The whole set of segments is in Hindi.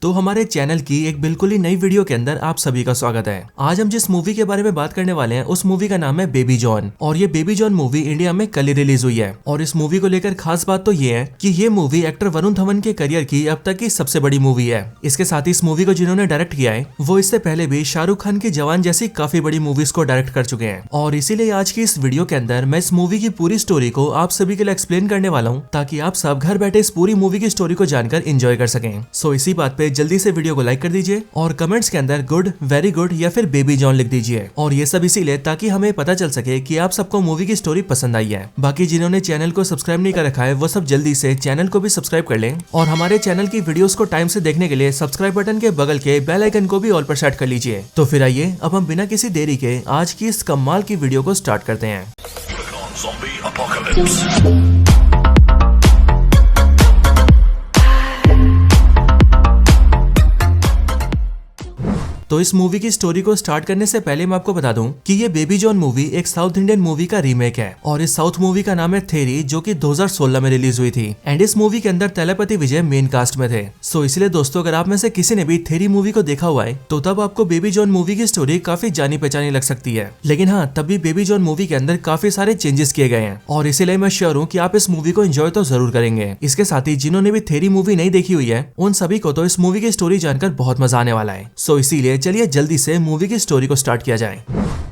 तो हमारे चैनल की एक बिल्कुल ही नई वीडियो के अंदर आप सभी का स्वागत है। आज हम जिस मूवी के बारे में बात करने वाले हैं उस मूवी का नाम है बेबी जॉन। और ये बेबी जॉन मूवी इंडिया में कल ही रिलीज हुई है। और इस मूवी को लेकर खास बात तो ये है कि ये मूवी एक्टर वरुण धवन के करियर की अब तक की सबसे बड़ी मूवी है। इसके साथ ही इस मूवी को जिन्होंने डायरेक्ट किया है वो इससे पहले भी शाहरुख खान की जवान जैसी काफी बड़ी मूवीज को डायरेक्ट कर चुके हैं। और इसीलिए आज की इस वीडियो के अंदर मैं इस मूवी की पूरी स्टोरी को आप सभी के लिए एक्सप्लेन करने वाला हूँ, ताकि आप सब घर बैठे इस पूरी मूवी की स्टोरी को जानकर एंजॉय कर सकें। सो इसी बात पे जल्दी से वीडियो को लाइक कर दीजिए और कमेंट्स के अंदर गुड, वेरी गुड या फिर बेबी जॉन लिख दीजिए। और ये सब इसीलिए ताकि हमें पता चल सके कि आप सबको मूवी की स्टोरी पसंद आई है। बाकी जिन्होंने चैनल को सब्सक्राइब नहीं कर रखा है वो सब जल्दी से चैनल को भी सब्सक्राइब कर लें। और हमारे चैनल की वीडियोस को टाइम से देखने के लिए सब्सक्राइब बटन के बगल के बेल आइकन को भी ऑल पर सेट कर लीजिए। तो फिर आइए अब हम बिना किसी देरी के आज की इस कमाल की वीडियो को स्टार्ट करते हैं। तो इस मूवी की स्टोरी को स्टार्ट करने से पहले मैं आपको बता दूं कि ये बेबी जॉन मूवी एक साउथ इंडियन मूवी का रीमेक है। और इस साउथ मूवी का नाम है थेरी, जो कि 2016 में रिलीज हुई थी। एंड इस मूवी के अंदर तलपति विजय मेन कास्ट में थे। सो इसलिए दोस्तों, अगर आप में से किसी ने भी थेरी मूवी को देखा हुआ है तो तब आपको बेबी जॉन मूवी की स्टोरी काफी जानी पहचानी लग सकती है। लेकिन हाँ, तब भी बेबी जॉन मूवी के अंदर काफी सारे चेंजेस किए गए हैं और इसीलिए मैं श्योर हूँ कि आप इस मूवी को एंजॉय तो जरूर करेंगे। इसके साथ ही जिन्होंने भी थेरी मूवी नहीं देखी हुई है उन सभी को तो इस मूवी की स्टोरी जानकर बहुत मजा आने वाला है। सो इसीलिए चलिए जल्दी से मूवी की स्टोरी को स्टार्ट किया जाए।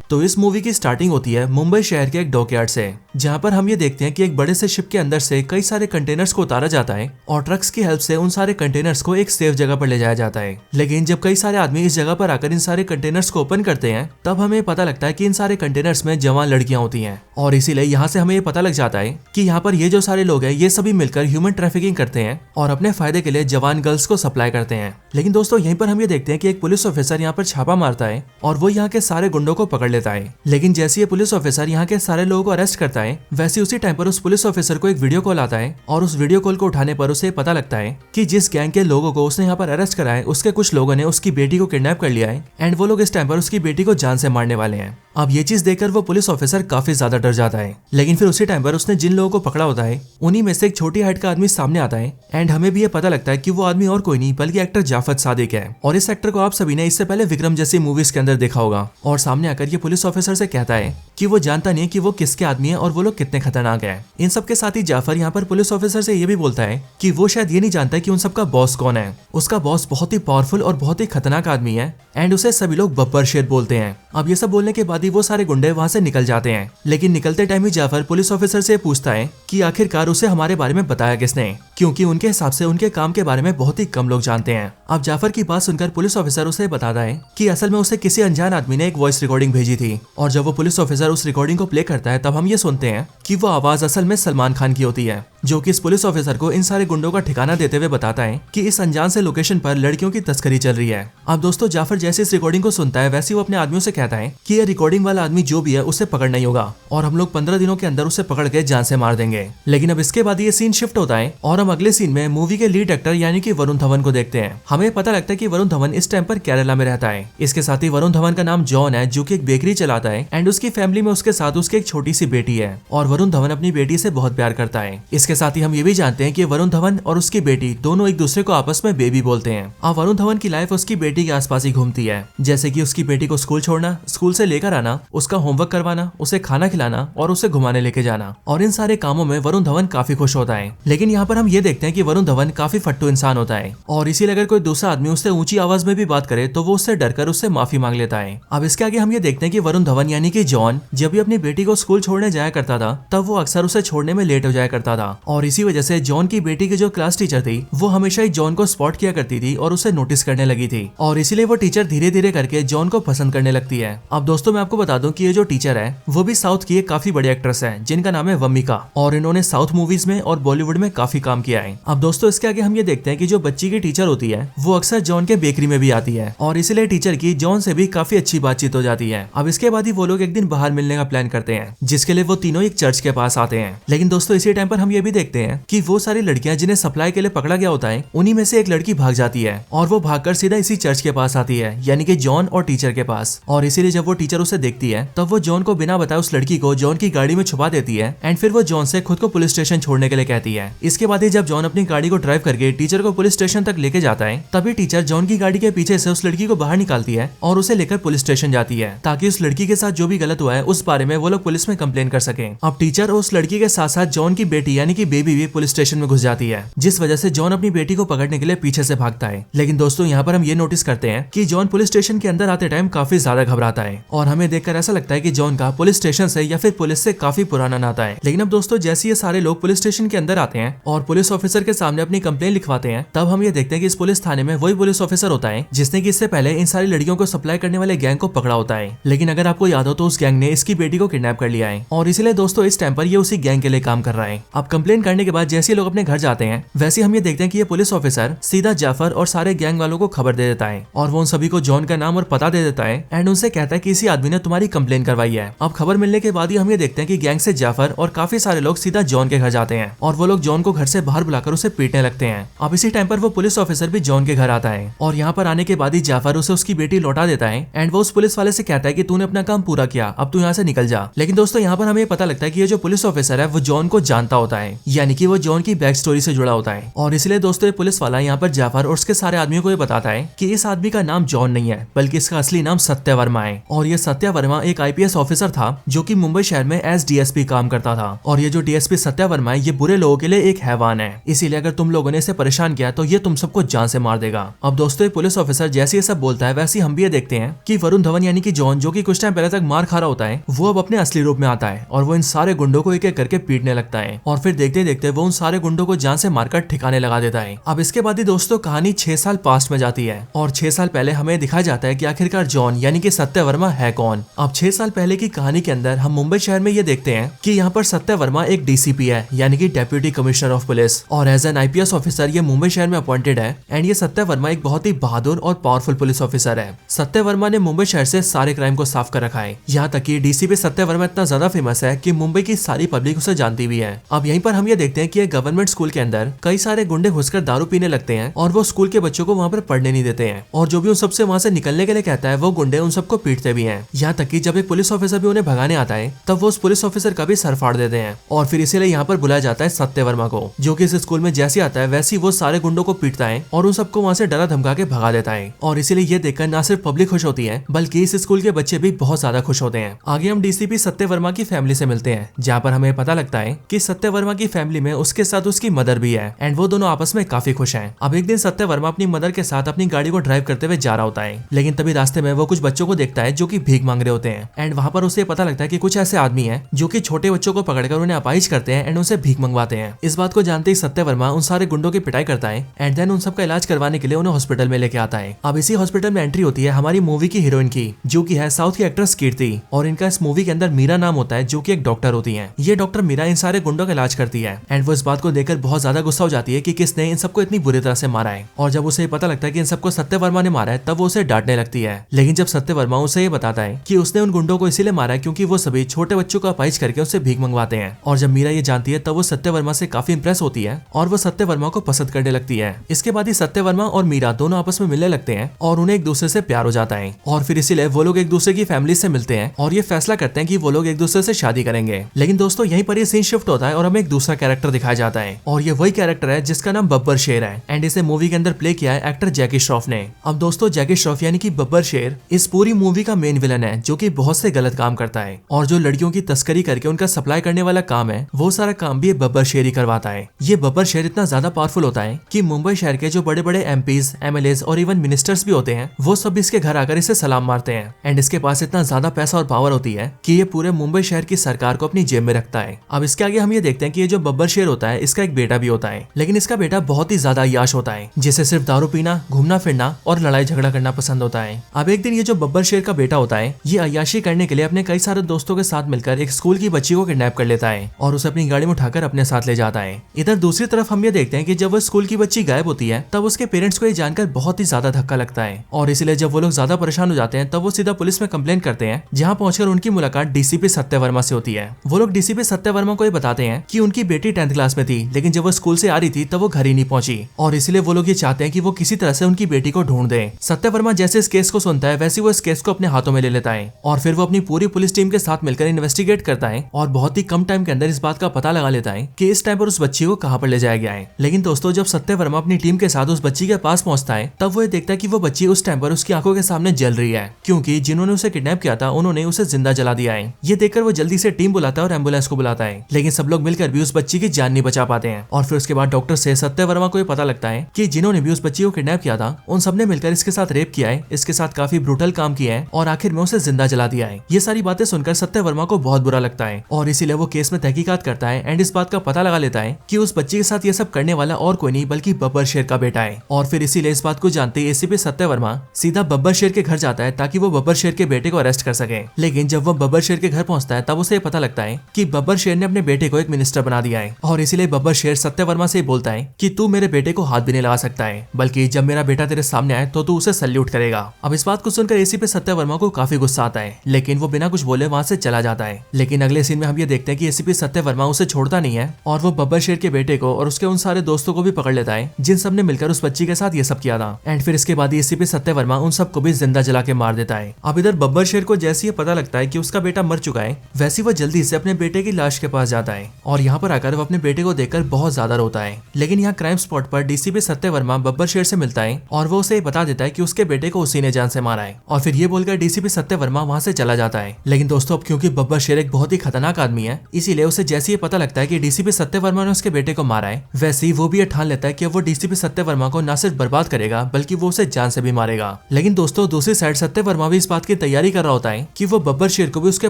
तो इस मूवी की स्टार्टिंग होती है मुंबई शहर के एक डॉकयार्ड से, जहां पर हम ये देखते हैं कि एक बड़े से शिप के अंदर से कई सारे कंटेनर्स को उतारा जाता है और ट्रक्स की हेल्प से उन सारे कंटेनर्स को एक सेफ जगह पर ले जाया जाता है। लेकिन जब कई सारे आदमी इस जगह पर आकर इन सारे कंटेनर्स को ओपन करते हैं तब हमें पता लगता है कि इन सारे कंटेनर्स में जवान लड़कियां होती हैं। और इसीलिए यहाँ से हमें ये पता लग जाता है कि यहाँ पर ये जो सारे लोग हैं ये सभी मिलकर ह्यूमन ट्रैफिकिंग करते हैं और अपने फायदे के लिए जवान गर्ल्स को सप्लाई करते हैं। लेकिन दोस्तों, यहीं पर हम ये देखते हैं कि एक पुलिस ऑफिसर यहाँ पर छापा मारता है और वो यहाँ के सारे गुंडों को पकड़ लेता है। लेकिन जैसे ये पुलिस ऑफिसर यहाँ के सारे लोगों को अरेस्ट करता है, वैसे उसी टाइम पर उस पुलिस ऑफिसर को एक वीडियो कॉल आता है और उस वीडियो कॉल को उठाने पर उसे पता लगता है कि जिस गैंग के लोगों को उसने यहाँ पर अरेस्ट करा है उसके कुछ लोगों ने उसकी बेटी को किडनैप कर लिया है एंड वो लोग इस टाइम पर उसकी बेटी को जान से मारने वाले हैं। अब ये चीज देखकर वो पुलिस ऑफिसर काफी ज्यादा डर जाता है। लेकिन फिर उसी टाइम पर उसने जिन लोगों को पकड़ा होता है उन्हीं में से एक छोटी हाइट का आदमी सामने आता है एंड हमें भी ये पता लगता है कि वो आदमी और कोई नहीं बल्कि एक्टर जाफर सादिक है। और इस एक्टर को आप सभी ने इससे पहले विक्रम जैसी मूवीज के अंदर देखा होगा। और सामने आकर ये पुलिस ऑफिसर से कहता है कि वो जानता नहीं कि वो किसके आदमी है और वो लोग कितने खतरनाक है। इन सब के साथ ही जाफर यहाँ पर पुलिस ऑफिसर से ये भी बोलता है कि वो शायद ये नहीं जानता कि उन सबका बॉस कौन है। उसका बॉस बहुत ही पावरफुल और बहुत ही खतरनाक आदमी है एंड उसे सभी लोग बब्बर शेर बोलते हैं। अब ये सब बोलने के बाद ही वो सारे गुंडे वहां से निकल जाते हैं। लेकिन निकलते टाइम ही जाफर पुलिस ऑफिसर से पूछता है कि आखिरकार उसे हमारे बारे में बताया किसने, क्योंकि उनके हिसाब से उनके काम के बारे में बहुत ही कम लोग जानते हैं। अब जाफर की बात सुनकर पुलिस ऑफिसर उसे बताता है कि असल में उसे किसी अनजान आदमी ने एक वॉइस रिकॉर्डिंग भेजी थी और जब वो पुलिस ऑफिसर उस रिकॉर्डिंग को प्ले करता है तब हम ये सुनते हैं कि वो आवाज असल में सलमान खान की होती है, जो कि इस पुलिस ऑफिसर को इन सारे गुंडों का ठिकाना देते हुए बताता है कि इस अनजान से लोकेशन पर लड़कियों की तस्करी चल रही है। अब दोस्तों, जाफर जैसे इस रिकॉर्डिंग को सुनता है वैसे वो अपने आदमियों से कहता है कि ये रिकॉर्डिंग वाला आदमी जो भी है उसे पकड़ना ही होगा और हम लोग 15 दिनों के अंदर उसे पकड़ के जान से मार देंगे। लेकिन अब इसके बाद ये सीन शिफ्ट होता है और हम अगले सीन में मूवी के लीड एक्टर यानी कि वरुण धवन को देखते हैं। हमें पता लगता है कि वरुण धवन इस टाइम पर केरला में रहता है। इसके साथ ही वरुण धवन का नाम जॉन है, जो कि एक बेकरी चलाता है एंड उसकी फैमिली में उसके साथ उसकी एक छोटी सी बेटी है और वरुण धवन अपनी बेटी से बहुत प्यार करता है। इसके साथ ही हम ये भी जानते हैं कि वरुण धवन और उसकी बेटी दोनों एक दूसरे को आपस में बेबी बोलते हैं। अब वरुण धवन की लाइफ उसकी बेटी के आसपास ही घूमती है, जैसे कि उसकी बेटी को स्कूल छोड़ना, स्कूल से लेकर आना, उसका होमवर्क करवाना, उसे खाना खिलाना और उसे घुमाने लेके जाना। और इन सारे कामों में वरुण धवन काफी खुश होता है। लेकिन यहाँ पर हम ये देखते हैं कि वरुण धवन काफी फट्टू इंसान होता है और इसीलिए अगर कोई दूसरा आदमी उससे ऊंची आवाज में भी बात करे तो वो उससे डरकर उससे माफी मांग लेता है। अब इसके आगे हम ये देखते हैं कि वरुण धवन यानी कि जॉन जब भी अपनी बेटी को स्कूल छोड़ने जाया करता था तब वो अक्सर उसे छोड़ने में लेट हो जाया करता था और इसी वजह से जॉन की बेटी की जो क्लास टीचर थी वो हमेशा ही जॉन को स्पॉट किया करती थी और उसे नोटिस करने लगी थी और इसीलिए वो टीचर धीरे धीरे करके जॉन को पसंद करने लगती है। अब दोस्तों, मैं आपको बता दूं कि ये जो टीचर है वो भी साउथ की एक काफी बड़ी एक्ट्रेस है जिनका नाम है वमिका और इन्होंने साउथ मूवीज में और बॉलीवुड में काफी काम किया है। अब दोस्तों, इसके आगे हम ये देखते हैं कि जो बच्ची की टीचर होती है वो अक्सर जॉन के बेकरी में भी आती है और इसीलिए टीचर की जॉन से भी काफी अच्छी बातचीत हो जाती है। अब इसके बाद ही वो लोग एक दिन बाहर मिलने का प्लान करते हैं, जिसके लिए वो तीनों एक चर्च के पास आते हैं। लेकिन दोस्तों, इसी टाइम पर हम ये भी देखते हैं कि वो सारी लड़कियां जिन्हें सप्लाई के लिए पकड़ा गया होता है, उन्हीं में से एक लड़की भाग जाती है और वो भागकर सीधा इसी चर्च के पास आती है, यानी कि जॉन और टीचर के पास। और इसीलिए जब वो टीचर उसे देखती है तब वो जॉन को बिना बताए उस लड़की को जॉन की गाड़ी में छुपा देती है एंड फिर वो जॉन से खुद को पुलिस स्टेशन छोड़ने के लिए कहती है। इसके बाद ही जब जॉन अपनी गाड़ी को ड्राइव करके टीचर को पुलिस स्टेशन तक लेके जाता है, तभी टीचर जॉन की गाड़ी के पीछे से उस लड़की को बाहर निकालती है और उसे लेकर पुलिस स्टेशन जाती है, ताकि उस लड़की के साथ जो भी गलत हुआ है उस बारे में वो लोग पुलिस में कंप्लेन कर सके। अब टीचर और उस लड़की के साथ साथ जॉन की बेटी यानी कि बेबी भी पुलिस स्टेशन में घुस जाती है, जिस वजह से जॉन अपनी बेटी को पकड़ने के लिए पीछे से भागता है। लेकिन दोस्तों यहाँ पर हम ये नोटिस करते हैं कि जॉन पुलिस स्टेशन के अंदर आते टाइम काफी ज्यादा घबराता है और हमें देखकर ऐसा लगता है कि जॉन का पुलिस स्टेशन से या फिर पुलिस से काफी पुराना नाता है। लेकिन अब दोस्तों जैसे ये सारे लोग पुलिस स्टेशन के अंदर आते हैं और पुलिस ऑफिसर के सामने अपनी कंप्लेन लिखवाते हैं, तब हम ये देखते हैं कि इस पुलिस थाने में वही पुलिस ऑफिसर होता है जिसने कि इससे पहले इन सारी लड़कियों को सप्लाई करने वाले गैंग को पकड़ा होता है। लेकिन अगर आपको याद हो तो उस गैंग ने इसकी बेटी को किडनैप कर लिया है और इसलिए दोस्तों इस टाइम पर ये उसी गैंग के लिए काम कर रहा है। अब कंप्लेन करने के बाद जैसे लोग अपने घर जाते हैं, वैसे हम ये देखते हैं कि ये पुलिस ऑफिसर सीधा जाफर और सारे गैंग वालों को खबर दे देता है और वो उन सभी को जॉन का नाम और पता दे देता है एंड उनसे कहता है कि इसी आदमी ने तुम्हारी कंप्लेन करवाई है। अब खबर मिलने के बाद ही हम ये देखते हैं कि गैंग से जाफर और काफी सारे लोग सीधा जॉन के घर जाते हैं और वो लोग जॉन को घर से बाहर बुलाकर उसे पीटने लगते हैं। अब इसी टाइम पर वो पुलिस ऑफिसर भी जॉन के घर आता है और यहाँ पर आने के बाद ही जाफर उसे उसकी बेटी लौटा देता है एंड वो उस पुलिस वाले से कहता है कि तूने अपना काम पूरा किया, अब तू यहाँ से निकल जा। लेकिन दोस्तों यहाँ पर हमें पता लगता है कि ये जो पुलिस ऑफिसर है वो जॉन को जानता होता है, यानी कि वो जॉन की बैक स्टोरी से जुड़ा होता है। और इसलिए दोस्तों ये पुलिस वाला यहाँ पर जाफर और उसके सारे आदमियों को ये बताता है कि इस आदमी का नाम जॉन नहीं है बल्कि इसका असली नाम सत्य वर्मा है और ये सत्य वर्मा एक आईपीएस ऑफिसर था जो कि मुंबई शहर में एज डीएसपी काम करता था। और ये जो डीएसपी सत्य वर्मा है ये बुरे लोगों के लिए एक हैवान है, इसीलिए अगर तुम लोगों ने इसे परेशान किया तो ये तुम सबको जान से मार देगा। अब दोस्तों ये पुलिस ऑफिसर जैसे ये सब बोलता है वैसे हम भी ये देखते हैं कि वरुण धवन यानी कि जॉन जो कि कुछ टाइम पहले तक मार खा रहा होता है, वो अब अपने असली रूप में आता है और वो इन सारे गुंडों को एक एक करके पीटने लगता है और फिर देखते देखते वो उन सारे गुंडों को जान से मारकर ठिकाने लगा देता है। अब इसके बाद ही दोस्तों कहानी 6 साल पास्ट में जाती है और 6 साल पहले हमें दिखाया जाता है कि आखिरकार जॉन यानी कि सत्य वर्मा है कौन। अब 6 साल पहले की कहानी के अंदर हम मुंबई शहर में ये देखते हैं कि यहाँ पर सत्य वर्मा एक डीसीपी है यानी कि डेप्यूटी कमिश्नर ऑफ पुलिस और एज एन आईपीएस ऑफिसर ये मुंबई शहर में अपॉइंटेड है एंड ये सत्य वर्मा एक बहुत ही बहादुर और पावरफुल पुलिस ऑफिसर है। सत्य वर्मा ने मुंबई शहर से सारे क्राइम को साफ कर रखा है, यहाँ तक कि डीसीपी सत्य वर्मा इतना ज्यादा फेमस है कि मुंबई की सारी पब्लिक उसे जानती भी है। अब यहीं पर हम ये देखते हैं कि गवर्नमेंट स्कूल के अंदर कई सारे गुंडे घुसकर दारू पीने लगते हैं और वो स्कूल के बच्चों को वहाँ पर पढ़ने नहीं देते हैं और जो भी उन सबसे वहाँ से निकलने के लिए कहता है वो गुंडे उन सबको पीटते भी हैं। यहाँ तक कि जब एक पुलिस ऑफिसर भी उन्हें भगाने आता है तब वो उस पुलिस ऑफिसर का भी सर फाड़ देते हैं और फिर इसीलिए यहाँ पर बुलाया जाता है सत्य वर्मा को, जो कि इस स्कूल में जैसे आता है वैसे वो सारे गुंडों को पीटता है और उन सबको वहाँ से डरा धमका के भगा देता है। और इसीलिए ये देखकर ना सिर्फ पब्लिक खुश होती है बल्कि इस स्कूल के बच्चे भी बहुत ज्यादा खुश होते हैं। आगे हम डीसीपी सत्य वर्मा की फैमिली से मिलते हैं, जहाँ पर हमें पता लगता है कि सत्य वर्मा की फैमिली में उसके साथ उसकी मदर भी है एंड वो दोनों आपस में काफी खुश हैं। अब एक दिन सत्य वर्मा अपनी मदर के साथ अपनी गाड़ी को ड्राइव करते हुए जा रहा होता है, लेकिन तभी रास्ते में वो कुछ बच्चों को देखता है जो कि भीख मांग रहे होते हैं एंड वहाँ पर उसे पता लगता है कि कुछ ऐसे आदमी हैं जो कि छोटे बच्चों को पकड़कर उन्हें अपाहिज करते हैं एंड उनसे भीख मंगवाते हैं। इस बात को जानते ही सत्य वर्मा उन सारे गुंडों की पिटाई करता है एंड देन उन सबका इलाज करवाने के लिए उन्हें हॉस्पिटल में लेके आता है। अब इसी हॉस्पिटल में एंट्री होती है हमारी मूवी की हीरोइन की, जो की है साउथ की एक्ट्रेस कीर्ति, और इनका इस मूवी के अंदर मीरा नाम होता है जो की एक डॉक्टर होती है। ये डॉक्टर मीरा इन सारे गुंडों का इलाज करती है एंड वो इस बात को देखकर बहुत ज्यादा गुस्सा हो जाती है कि किसने इन सबको इतनी बुरी तरह से मारा है। और जब उसे पता लगता है कि इन सबको सत्य वर्मा ने मारा है तब वो उसे डांटने लगती है। लेकिन जब सत्य वर्मा उसे ये बताता है कि उसने उन गुंडों को इसीलिए मारा है क्योंकि वो सभी छोटे बच्चों को अपाहिज करके उससे भीख मंगवाते हैं। और जब मीरा ये जानती है तब वो सत्य वर्मा से काफी इंप्रेस होती है और वो सत्य वर्मा को पसंद करने लगती है। इसके बाद ही सत्य वर्मा और मीरा दोनों आपस में मिलने लगते हैं और उन्हें एक दूसरे से प्यार हो जाता है और फिर इसीलिए वो लोग एक दूसरे की फैमिली से मिलते हैं और ये फैसला करते हैं कि वो लोग एक दूसरे से शादी करेंगे। लेकिन दोस्तों यहीं पर ये सीन शिफ्ट होता है और हमें एक दूसरा कैरेक्टर दिखाया जाता है और ये वही कैरेक्टर है जिसका नाम बब्बर शेर है एंड इसे मूवी के अंदर प्ले किया है एक्टर जैकी श्रॉफ ने। अब दोस्तों जैकी श्रॉफ यानी कि बब्बर शेर इस पूरी मूवी का मेन विलन है जो कि बहुत से गलत काम करता है और जो लड़कियों की तस्करी करके उनका सप्लाई करने वाला काम है वो सारा काम भी बब्बर शेर ही करवाता है। ये बब्बर शेर इतना ज्यादा पावरफुल होता है कि मुंबई शहर के जो बड़े बड़े एमपीज, एमएलएज और इवन मिनिस्टर्स भी होते हैं वो सब इसके घर आकर इसे सलाम मारते हैं एंड इसके पास इतना ज्यादा पैसा और पावर होती है कि ये पूरे मुंबई शहर की सरकार को अपनी जेब में रखता है। अब इसके आगे हम ये देखते हैं कि ये जो बब्बर शेर होता है इसका एक बेटा भी होता है, लेकिन इसका बेटा बहुत ही ज्यादा अय्याश होता है जिसे सिर्फ दारू पीना, घूमना फिरना और लड़ाई झगड़ा करना पसंद होता है। अब एक दिन ये जो बब्बर शेर का बेटा होता है ये अय्याशी करने के लिए अपने कई सारे दोस्तों के साथ मिलकर एक स्कूल की बच्ची को किडनैप कर लेता है और उसे अपनी गाड़ी में उठाकर अपने साथ ले जाता है। इधर दूसरी तरफ हम ये देखते हैं कि जब वो स्कूल की बच्ची गायब होती है तब उसके पेरेंट्स को ये जानकर बहुत ही ज्यादा धक्का लगता है और इसलिए जब वो लोग ज्यादा परेशान हो जाते हैं तब वो सीधा पुलिस में कंप्लेन करते हैं, जहाँ पहुंचकर उनकी मुलाकात डीसीपी सत्य वर्मा से होती है। वो लोग डीसीपी सत्य वर्मा को ये बताते हैं कि उनकी उनकी बेटी 10th क्लास में थी, लेकिन जब वो स्कूल से आ रही थी तब वो घर ही नहीं पहुंची और इसलिए वो लोग ये चाहते हैं कि वो किसी तरह से उनकी बेटी को ढूंढ दें। सत्यवर्मा जैसे इस केस को सुनता है वैसे वो इस केस को अपने हाथों में ले लेता है और फिर वो अपनी पूरी पुलिस टीम के साथ मिलकर इन्वेस्टिगेट करता है और बहुत ही कम टाइम के अंदर इस बात का पता लगा लेता है कि इस टाइम पर उस बच्ची को कहां पर ले जाया गया है। लेकिन दोस्तों जब सत्यवर्मा अपनी टीम के साथ उस बच्ची के पास पहुंचता है तब वो ये देखता है कि वो बच्ची उस टाइम पर उसकी आंखों के सामने जल रही है, क्योंकि जिन्होंने उसे किडनैप किया था उन्होंने उसे जिंदा जला दिया है। ये देखकर वो जल्दी से टीम बुलाता है और एम्बुलेंस को बुलाता है, लेकिन सब लोग मिलकर भी उस बच्ची की जान नहीं बचा पाते हैं। और फिर उसके बाद डॉक्टर से सत्यवर्मा को ये पता लगता है कि जिन्होंने भी उस बच्ची को किडनैप किया था उन सबने मिलकर इसके साथ रेप किया है, इसके साथ काफी ब्रूटल काम किया है और आखिर में उसे जिंदा जला दिया है। ये सारी बातें सुनकर सत्यवर्मा को बहुत बुरा लगता है और इसीलिए वो केस में तहकीकात करता है एंड इस बात का पता लगा लेता है कि उस बच्ची के साथ ये सब करने वाला और कोई नहीं बल्कि बब्बर शेर का बेटा है। और फिर इसीलिए इस बात को जानते ही एसीपी सत्यवर्मा सीधा बब्बर शेर के घर जाता है ताकि वो बब्बर शेर के बेटे को अरेस्ट कर सके। लेकिन जब वो बब्बर शेर के घर पहुंचता है तब उसे पता लगता है कि बब्बर शेर ने अपने बेटे को एक मिनिस्टर बना दिया है और इसीलिए बब्बर शेर सत्यवर्मा से बोलता है कि तू मेरे बेटे को हाथ भी नहीं लगा सकता है, बल्कि जब मेरा बेटा तेरे सामने आए तो तू उसे सल्यूट करेगा। अब इस बात को सुनकर एसीपी सत्यवर्मा को काफी गुस्सा आता है, लेकिन वो बिना कुछ बोले वहां से चला जाता है। लेकिन अगले सीन में हम ये देखते हैं कि एसीपी सत्यवर्मा उसे छोड़ता नहीं है और वो बब्बर शेर के बेटे को और उसके उन सारे दोस्तों को भी पकड़ लेता है जिन सब ने मिलकर उस बच्ची के साथ ये सब किया था। एंड फिर इसके बाद एसीपी सत्यवर्मा उन सबको भी जिंदा जला के मार देता है। अब इधर बब्बर शेर को जैसे ही पता लगता है कि उसका बेटा मर चुका है वैसे वो जल्दी से अपने बेटे की लाश के पास जाता है और यहाँ पर आकर वो अपने बेटे को देखकर बहुत ज्यादा रोता है। लेकिन यहाँ क्राइम स्पॉट पर डीसीपी सत्यवर्मा बब्बर शेर से मिलता है और वो उसे बता देता है कि उसके बेटे को उसी ने जान से मारा है और फिर ये बोलकर डीसीपी सत्यवर्मा वहाँ से चला जाता है। लेकिन दोस्तों अब क्योंकि बब्बर शेर एक बहुत ही खतरनाक आदमी है इसीलिए उसे जैसे ही पता लगता है कि डीसीपी सत्यवर्मा ने उसके बेटे को मारा है वैसे ही वो भी ठान लेता है कि वो डीसीपी सत्यवर्मा को न सिर्फ बर्बाद करेगा बल्कि वो उसे जान से भी मारेगा। लेकिन दोस्तों दूसरी साइड सत्यवर्मा भी इस बात की तैयारी कर रहा होता है कि वो बब्बर शेर को भी उसके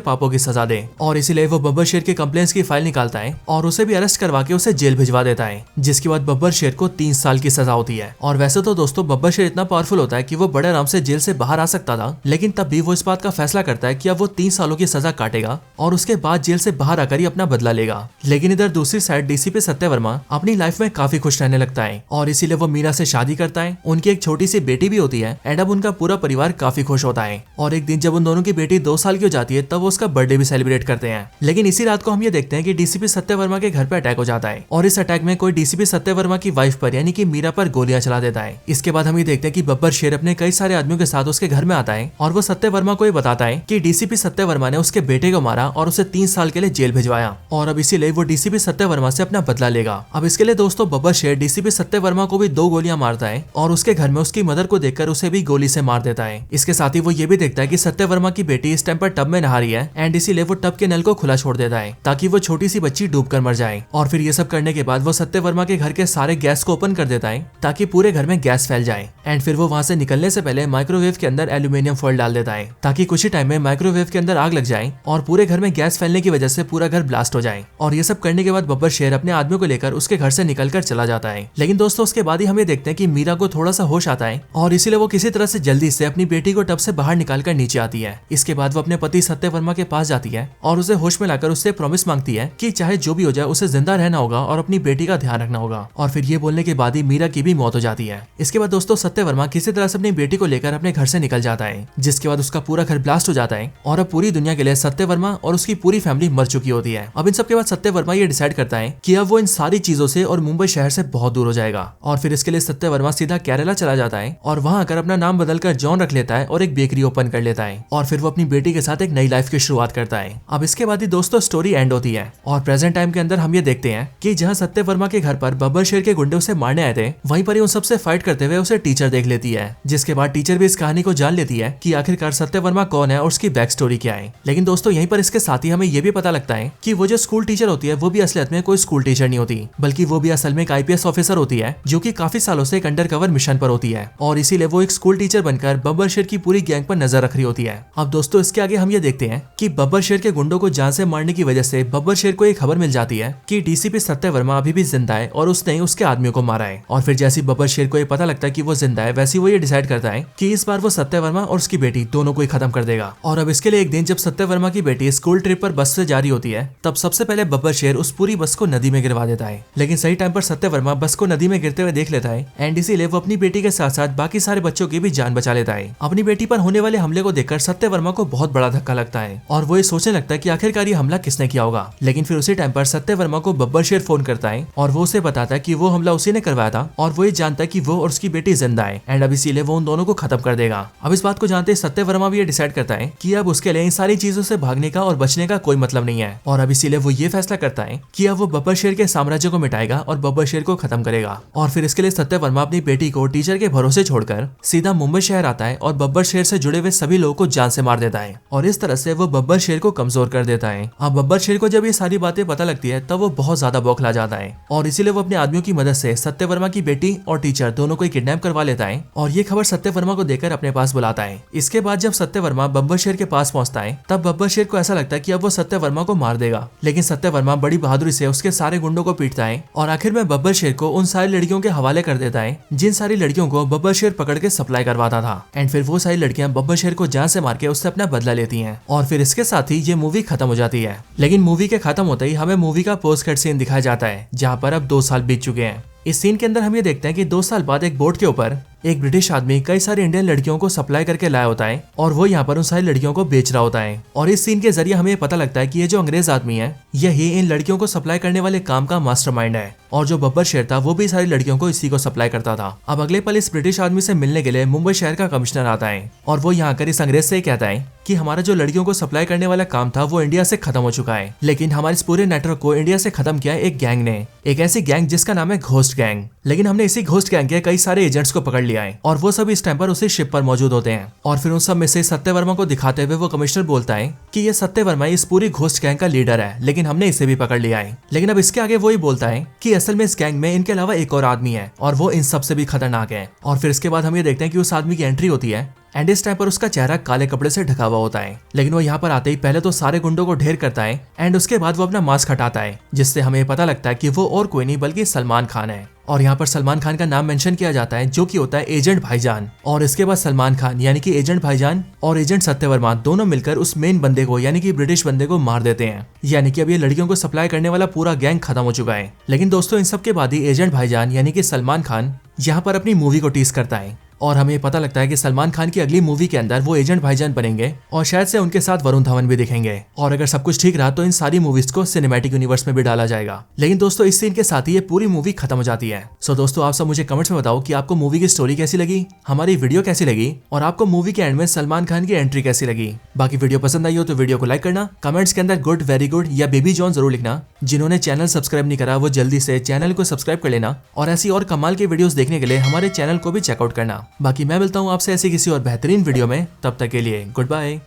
पापों की सजा दे और इसीलिए वो बब्बर शेर के कंप्लेंट्स की फाइल निकालता है और उसे भी अरेस्ट करवा के उसे जेल भिजवा देता है, जिसके बाद बब्बर शेर को 3 साल की सजा होती है। और वैसे तो दोस्तों बब्बर शेर इतना पावरफुल होता है कि वो बड़े आराम से जेल से बाहर आ सकता था, लेकिन तब भी वो इस बात का फैसला करता है कि अब वो 3 सालों की सजा काटेगा और उसके बाद जेल से बाहर आकर ही अपना बदला लेगा। लेकिन इधर दूसरी साइड डीसीपी सत्यवर्मा अपनी लाइफ में काफी खुश रहने लगता है और इसीलिए वो मीरा से शादी करता है। उनकी एक छोटी सी बेटी भी होती है एंड अब उनका पूरा परिवार काफी खुश होता है। और एक दिन जब उन दोनों की बेटी 2 साल की हो जाती है तब वो उसका बर्थडे भी सेलिब्रेट करते हैं। लेकिन इसी रात को हम ये देखते हैं कि डीसीपी सत्यवर्मा के घर पर अटैक हो जाता है और इस अटैक में कोई डीसीपी सत्यवर्मा की वाइफ पर यानी कि मीरा पर गोलियां चला देता है। इसके बाद हम ये देखते हैं कि बब्बर शेर अपने कई सारे आदमियों के साथ उसके घर में आता है और वो सत्यवर्मा को ये बताता है कि डीसीपी सत्यवर्मा ने उसके बेटे को मारा और उसे 3 साल के लिए जेल भिजवाया और अब इसीलिए वो डीसीपी सत्यवर्मा से अपना बदला लेगा। अब इसके लिए दोस्तों बब्बर शेर डीसीपी सत्यवर्मा को भी 2 गोलियां मारता है और उसके घर में उसकी मदर को देखकर उसे भी गोली से मार देता है। इसके साथ ही वो ये भी देखता है कि सत्यवर्मा की बेटी इस टाइम पर टब में नहा रही है एंड इसीलिए वो टब के नल को खुला छोड़ देता है ताकि वो छोटी सी बच्ची डूब कर मर जाए। और फिर ये सब करने के बाद वो सत्यवर्मा के घर के सारे गैस को ओपन कर देता है ताकि पूरे घर में गैस फैल जाए एंड फिर वो वहां से निकलने से पहले माइक्रोवेव के अंदर एल्यूमिनियम फॉइल डाल देता है ताकि कुछ ही टाइम में माइक्रोवेव के अंदर आग लग जाए और पूरे घर में गैस फैलने की वजह से पूरा घर ब्लास्ट हो जाए। और ये सब करने के बाद बब्बर शेर अपने आदमियों को लेकर उसके घर से निकलकर चला जाता है। लेकिन दोस्तों उसके बाद ही हम ये देखते हैं कि मीरा को थोड़ा सा होश आता है और इसीलिए वो किसी तरह से जल्दी से अपनी बेटी को टब से बाहर निकालकर नीचे आती है। इसके बाद वो अपने पति सत्यवर्मा के पास जाती है और उसे होश में लाकर उससे प्रॉमिस मांगती है कि चाहे जो भी हो जाए उसे जिंदा रहना होगा और अपनी बेटी का ध्यान रखना होगा। और फिर ये बोलने के बाद ही मीरा की भी मौत हो जाती है। इसके बाद दोस्तों सत्यवर्मा किसी तरह से अपनी बेटी को लेकर अपने घर से निकल जाता है, जिसके बाद उसका पूरा घर ब्लास्ट हो जाता है और अब पूरी दुनिया के लिए सत्यवर्मा और उसकी पूरी फैमिली मर चुकी होती है। अब इन सब के बाद सत्यवर्मा ये डिसाइड करता है कि अब वो इन सारी चीजों से और मुंबई शहर से बहुत दूर हो जाएगा और फिर इसके लिए सत्यवर्मा सीधा केरला चला जाता है और वहां आकर अपना नाम बदलकर जॉन रख लेता है और एक बेकरी ओपन कर लेता है और फिर वो अपनी बेटी के साथ एक नई लाइफ की शुरुआत करता है। अब इसके बाद ही दोस्तों स्टोरी एंड होती है और प्रेजेंट टाइम के अंदर हम ये देखते हैं कि जहां सत्यवर्मा के घर पर बब्बर शेर के गुंडे उसे मारने आए थे वहीं पर ही उन सबसे फाइट करते हुए उसे टीचर देख लेती है, जिसके बाद टीचर भी इस कहानी को जान लेती है कि आखिरकार सत्यवर्मा कौन है और उसकी बैक स्टोरी क्या है। लेकिन दोस्तों यहीं पर इसके साथ ही हमें ये भी पता लगता है कि वो जो स्कूल टीचर होती है वो भी असलियत में कोई स्कूल टीचर नहीं होती, बल्कि वो भी असल में एक आईपीएस ऑफिसर होती है जो कि काफी सालों से एक अंडरकवर मिशन पर होती है और इसीलिए वो एक स्कूल टीचर बनकर बब्बर शेर की पूरी गैंग पर नजर रख रही होती है। अब दोस्तों इसके आगे हम ये देखते हैं कि बब्बर शेर के गुंडों को जान से मारने की वजह से बब्बर शेर को एक खबर मिल जाती है कि डीसीपी सत्यवर्मा अभी भी जिंदा है और उसने उसके आदमियों को मारा है। और फिर जैसे बब्बर शेर को ये पता लगता है कि वो जिंदा है वैसे वो ये डिसाइड करता है कि इस बार वो सत्यवर्मा और उसकी बेटी दोनों को ही खत्म कर देगा। और अब इसके लिए एक दिन जब सत्यवर्मा की बेटी स्कूल ट्रिप पर बस से जा रही होती है तब सबसे पहले बब्बर शेर उस पूरी बस को नदी में गिरवा देता है, लेकिन सही टाइम पर सत्यवर्मा बस को नदी में गिरते हुए देख लेता है एंड इसीलिए वो अपनी बेटी के साथ साथ बाकी सारे बच्चों की भी जान बचा लेता है। अपनी बेटी पर होने वाले हमले को देखकर सत्यवर्मा को बहुत बड़ा धक्का लगता है और वो ये सोचने लगता है कि आखिरकार ये हमला किसने किया होगा। लेकिन फिर उसी टाइम पर सत्य वर्मा को बब्बर शेर फोन करता है और वो उसे बताता है कि वो हमला उसी ने करवाया था और वो ये जानता है कि वो और उसकी बेटी जिंदा है एंड अब इसीलिए वो उन दोनों को खत्म कर देगा। अब इस बात को जानते सत्य वर्मा भी ये डिसाइड करता है कि अब उसके लिए इन सारी चीजों से भागने का और बचने का कोई मतलब नहीं है और अब इसीलिए वो ये फैसला करता है कि अब वो बब्बर शेर के साम्राज्य को मिटाएगा और बब्बर शेर को खत्म करेगा। और फिर इसके लिए सत्य वर्मा अपनी बेटी को टीचर के भरोसे छोड़कर सीधा मुंबई शहर आता है और बब्बर शेर से जुड़े हुए सभी लोगों को जान से मार देता है और इस तरह से वो बब्बर शेर को कमजोर कर देता है। अब बब्बर शेर को जब ये सारी बातें पता लगती है तब वो बहुत ज्यादा बौखला जाता है और इसीलिए वो अपने आदमियों की मदद से सत्य वर्मा की बेटी और टीचर दोनों को किडनैप करवा लेता है और ये खबर सत्य वर्मा को देकर अपने पास बुलाता है। इसके बाद जब सत्य वर्मा बब्बर शेर के पास पहुंचता है तब बब्बर शेर को ऐसा लगता है कि अब वो सत्य वर्मा को मार देगा, लेकिन सत्य वर्मा बड़ी बहादुरी से उसके सारे गुंडों को पीटता है और आखिर में बब्बर शेर को उन सारी लड़कियों के हवाले कर देता है जिन सारी लड़कियों को बब्बर शेर पकड़ के सप्लाई करवाता था एंड फिर वो सारी लड़कियां बब्बर शेर को जान से मार के उससे अपना बदला लेती हैं और फिर इसके साथ ही ये मूवी खत्म हो जाती है। लेकिन मूवी के खत्म होते ही हमें मूवी का पोस्ट क्रेडिट सीन दिखाया जाता है जहाँ पर अब 2 साल बीत चुके हैं। इस सीन के अंदर हम ये देखते हैं कि 2 साल बाद एक बोट के ऊपर एक ब्रिटिश आदमी कई सारी इंडियन लड़कियों को सप्लाई करके लाया होता है और वो यहाँ पर उन सारी लड़कियों को बेच रहा होता है और इस सीन के जरिए हमें पता लगता है कि ये जो अंग्रेज आदमी है यही इन लड़कियों को सप्लाई करने वाले काम का मास्टरमाइंड है और जो बब्बर शेर था वो भी सारी लड़कियों को इसी को सप्लाई करता था। अब अगले पल इस ब्रिटिश आदमी से मिलने के लिए मुंबई शहर का कमिश्नर आता है और वो यहाँ कर इस अंग्रेज से कहता है कि हमारा जो लड़कियों को सप्लाई करने वाला काम था वो इंडिया से खत्म हो चुका है, लेकिन हमारे इस पूरे नेटवर्क को इंडिया से खत्म किया एक गैंग ने, एक ऐसी गैंग जिसका नाम है घोस्ट गैंग। लेकिन हमने इसी घोस्ट गैंग के कई सारे एजेंट्स को पकड़ लिया है और वो सब इस टाइम पर उसी शिप पर मौजूद होते हैं और फिर उन सब में से सत्य वर्मा को दिखाते हुए वो कमिश्नर बोलता है कि ये सत्य वर्मा इस पूरी घोस्ट गैंग का लीडर है, लेकिन हमने इसे भी पकड़ लिया है। लेकिन अब इसके आगे वो ही बोलता है कि असल में इस गैंग में इनके अलावा एक और आदमी है और वो इन सब से भी खतरनाक है। और फिर इसके बाद हम ये देखते हैं कि उस आदमी की एंट्री होती है एंड इस टाइम पर उसका चेहरा काले कपड़े से ढका हुआ होता है। लेकिन वो यहाँ पर आते ही पहले तो सारे गुंडों को ढेर करता है एंड उसके बाद वो अपना मास्क हटाता है जिससे हमें पता लगता है कि वो और कोई नहीं बल्कि सलमान खान है। और यहाँ पर सलमान खान का नाम मेंशन किया जाता है जो कि होता है एजेंट भाईजान। और इसके बाद सलमान खान यानी कि एजेंट भाईजान और एजेंट सत्य वर्मा दोनों मिलकर उस मेन बंदे को यानी कि ब्रिटिश बंदे को मार देते हैं। यानी कि अब ये लड़कियों को सप्लाई करने वाला पूरा गैंग खत्म हो चुका है। लेकिन दोस्तों इन सब के बाद ही एजेंट भाईजान यानी कि सलमान खान यहाँ पर अपनी मूवी को टीज करता है और हमें पता लगता है कि सलमान खान की अगली मूवी के अंदर वो एजेंट भाईजान बनेंगे और शायद से उनके साथ वरुण धवन भी दिखेंगे। और अगर सब कुछ ठीक रहा तो इन सारी मूवीज को सिनेमैटिक यूनिवर्स में भी डाला जाएगा। लेकिन दोस्तों इस सीन के साथ ही ये पूरी मूवी खत्म हो जाती है। सो दोस्तों आप सब मुझे कमेंट्स में बताओ कि आपको मूवी की स्टोरी कैसी लगी, हमारी वीडियो कैसी लगी और आपको मूवी के एंड में सलमान खान की एंट्री कैसी लगी। बाकी वीडियो पसंद आई हो तो वीडियो को लाइक करना, कमेंट्स के अंदर गुड, वेरी गुड या बेबी जॉन जरूर लिखना। जिन्होंने चैनल सब्सक्राइब नहीं करा वो जल्दी से चैनल को सब्सक्राइब कर लेना और ऐसी और कमाल की वीडियोस देखने के लिए हमारे चैनल को भी चेकआउट करना। बाकी मैं मिलता हूँ आपसे ऐसी किसी और बेहतरीन वीडियो में, तब तक के लिए गुड बाय।